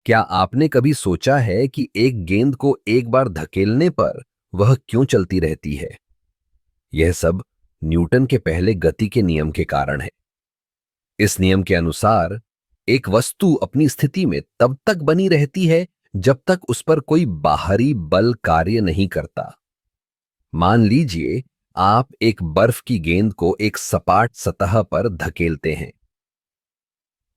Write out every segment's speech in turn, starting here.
क्या आपने कभी सोचा है कि एक गेंद को एक बार धकेलने पर वह क्यों चलती रहती है? यह सब न्यूटन के पहले गति के नियम के कारण है। इस नियम के अनुसार एक वस्तु अपनी स्थिति में तब तक बनी रहती है जब तक उस पर कोई बाहरी बल कार्य नहीं करता। मान लीजिए आप एक बर्फ की गेंद को एक सपाट सतह पर धकेलते हैं।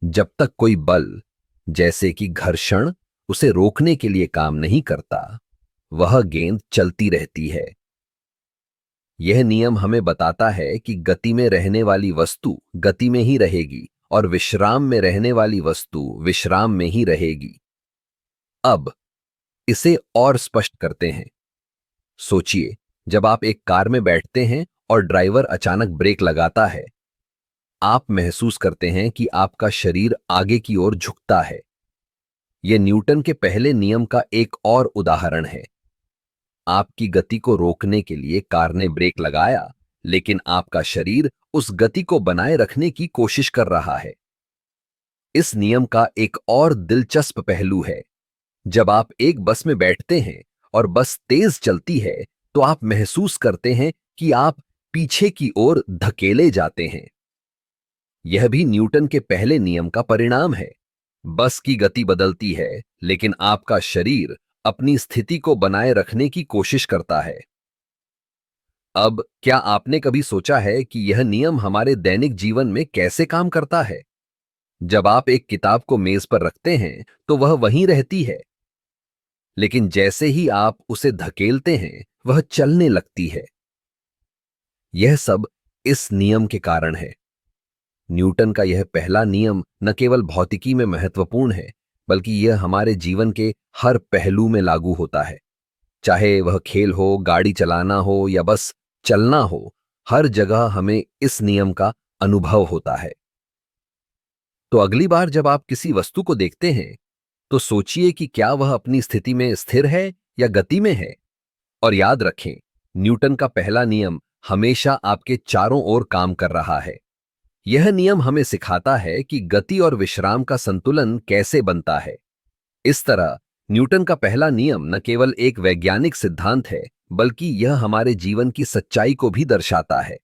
जब तक कोई बल, जैसे कि घर्षण, उसे रोकने के लिए काम नहीं करता, वह गेंद चलती रहती है। यह नियम हमें बताता है कि गति में रहने वाली वस्तु गति में ही रहेगी और विश्राम में रहने वाली वस्तु विश्राम में ही रहेगी। अब इसे और स्पष्ट करते हैं। सोचिए, जब आप एक कार में बैठते हैं और ड्राइवर अचानक ब्रेक लगाता है, आप महसूस करते हैं कि आपका शरीर आगे की ओर झुकता है। यह न्यूटन के पहले नियम का एक और उदाहरण है। आपकी गति को रोकने के लिए कार ने ब्रेक लगाया, लेकिन आपका शरीर उस गति को बनाए रखने की कोशिश कर रहा है। इस नियम का एक और दिलचस्प पहलू है। जब आप एक बस में बैठते हैं और बस तेज चलती है, तो आप महसूस करते हैं कि आप पीछे की ओर धकेले जाते हैं। यह भी न्यूटन के पहले नियम का परिणाम है। बस की गति बदलती है, लेकिन आपका शरीर अपनी स्थिति को बनाए रखने की कोशिश करता है। अब क्या आपने कभी सोचा है कि यह नियम हमारे दैनिक जीवन में कैसे काम करता है? जब आप एक किताब को मेज पर रखते हैं, तो वह वहीं रहती है, लेकिन जैसे ही आप उसे धकेलते हैं, वह चलने लगती है। यह सब इस नियम के कारण है। न्यूटन का यह पहला नियम न केवल भौतिकी में महत्वपूर्ण है, बल्कि यह हमारे जीवन के हर पहलू में लागू होता है। चाहे वह खेल हो, गाड़ी चलाना हो या बस चलना हो, हर जगह हमें इस नियम का अनुभव होता है। तो अगली बार जब आप किसी वस्तु को देखते हैं, तो सोचिए कि क्या वह अपनी स्थिति में स्थिर है या गति में है। और याद रखें, न्यूटन का पहला नियम हमेशा आपके चारों ओर काम कर रहा है। यह नियम हमें सिखाता है कि गति और विश्राम का संतुलन कैसे बनता है। इस तरह न्यूटन का पहला नियम न केवल एक वैज्ञानिक सिद्धांत है, बल्कि यह हमारे जीवन की सच्चाई को भी दर्शाता है।